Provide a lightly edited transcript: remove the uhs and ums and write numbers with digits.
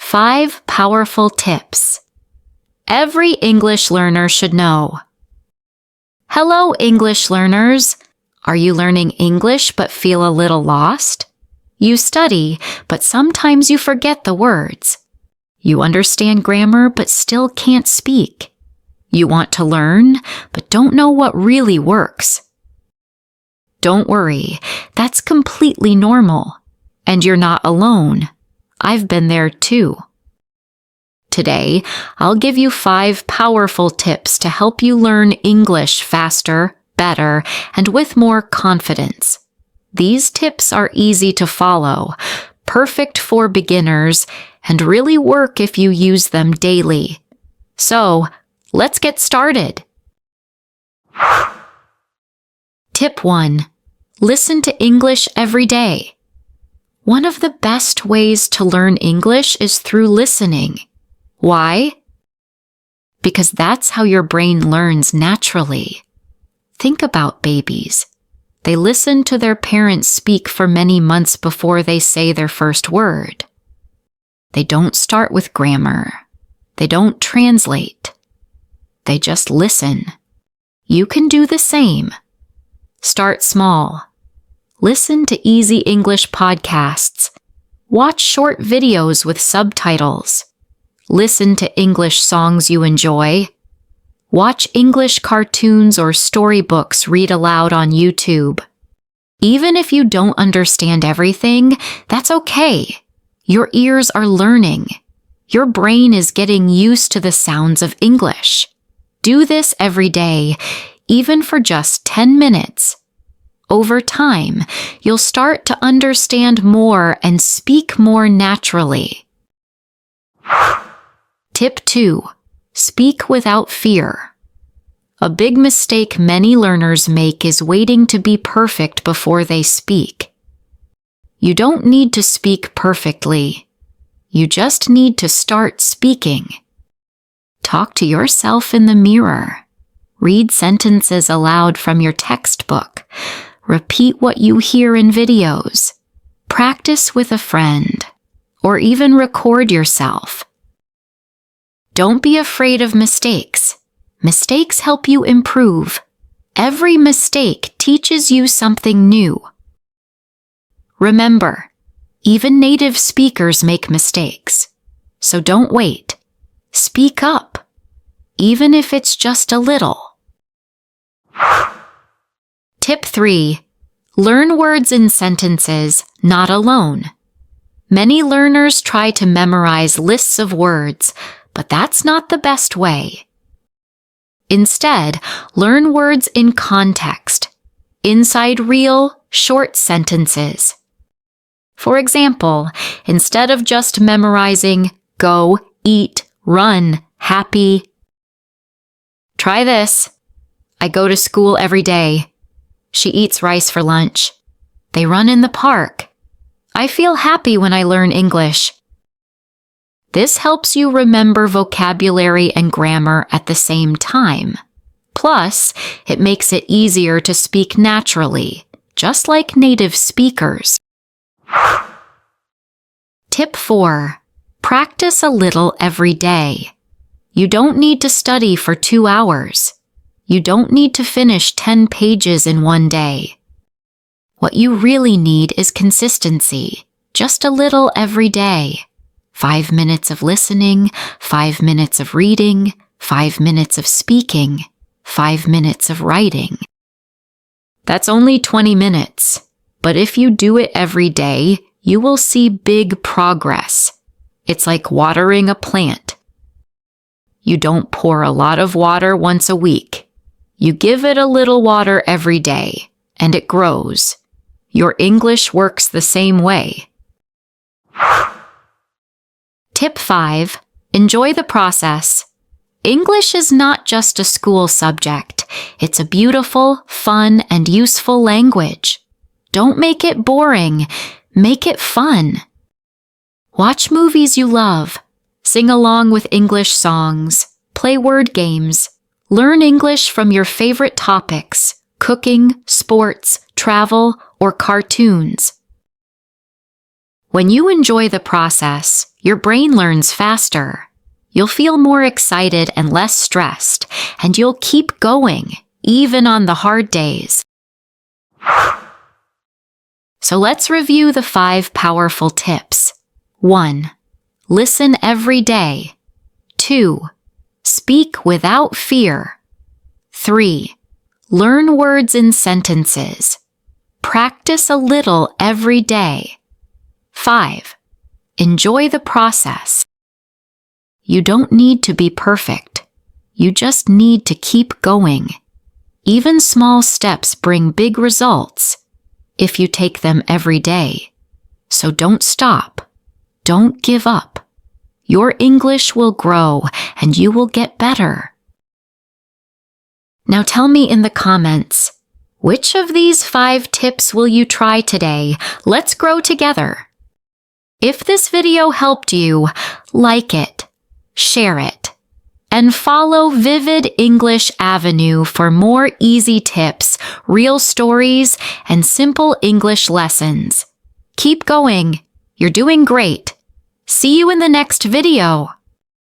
5 powerful tips every English learner should know. Hello, English learners. Are you learning English but feel a little lost? You study, but sometimes you forget the words. You understand grammar but still can't speak. You want to learn, but don't know what really works. Don't worry, that's completely normal. And you're not alone. I've been there too. Today, I'll give you 5 powerful tips to help you learn English faster, better, and with more confidence. These tips are easy to follow, perfect for beginners, and really work if you use them daily. So, let's get started. Tip 1. Listen to English every day. One of the best ways to learn English is through listening. Why? Because that's how your brain learns naturally. Think about babies. They listen to their parents speak for many months before they say their first word. They don't start with grammar. They don't translate. They just listen. You can do the same. Start small. Listen to easy English podcasts. Watch short videos with subtitles. Listen to English songs you enjoy. Watch English cartoons or storybooks read aloud on YouTube. Even if you don't understand everything, that's okay. Your ears are learning. Your brain is getting used to the sounds of English. Do this every day, even for just 10 minutes. Over time, you'll start to understand more and speak more naturally. Tip 2. Speak without fear. A big mistake many learners make is waiting to be perfect before they speak. You don't need to speak perfectly. You just need to start speaking. Talk to yourself in the mirror. Read sentences aloud from your textbook. Repeat what you hear in videos. Practice with a friend. Or even record yourself. Don't be afraid of mistakes. Mistakes help you improve. Every mistake teaches you something new. Remember, even native speakers make mistakes. So don't wait. Speak up, even if it's just a little. Tip 3. Learn words in sentences, not alone. Many learners try to memorize lists of words, but that's not the best way. Instead, learn words in context, inside real, short sentences. For example, instead of just memorizing go, eat, run, happy, try this. I go to school every day. She eats rice for lunch. They run in the park. I feel happy when I learn English. This helps you remember vocabulary and grammar at the same time. Plus, it makes it easier to speak naturally, just like native speakers. Tip 4. Practice a little every day. You don't need to study for 2 hours. You don't need to finish 10 pages in one day. What you really need is consistency, just a little every day. 5 minutes of listening, 5 minutes of reading, 5 minutes of speaking, 5 minutes of writing. That's only 20 minutes, but if you do it every day, you will see big progress. It's like watering a plant. You don't pour a lot of water once a week. You give it a little water every day, and it grows. Your English works the same way. Tip 5. Enjoy the process. English is not just a school subject. It's a beautiful, fun, and useful language. Don't make it boring. Make it fun. Watch movies you love. Sing along with English songs. Play word games. Learn English from your favorite topics, cooking, sports, travel, or cartoons. When you enjoy the process, your brain learns faster. You'll feel more excited and less stressed, and you'll keep going, even on the hard days. So let's review the 5 powerful tips. 1. Listen every day. 2. Speak without fear. 3. Learn words in sentences. Practice a little every day. 5. Enjoy the process. You don't need to be perfect. You just need to keep going. Even small steps bring big results if you take them every day. So don't stop. Don't give up. Your English will grow and you will get better. Now tell me in the comments, which of these 5 tips will you try today? Let's grow together. If this video helped you, like it, share it, and follow Vivid English Avenue for more easy tips, real stories, and simple English lessons. Keep going. You're doing great. See you in the next video.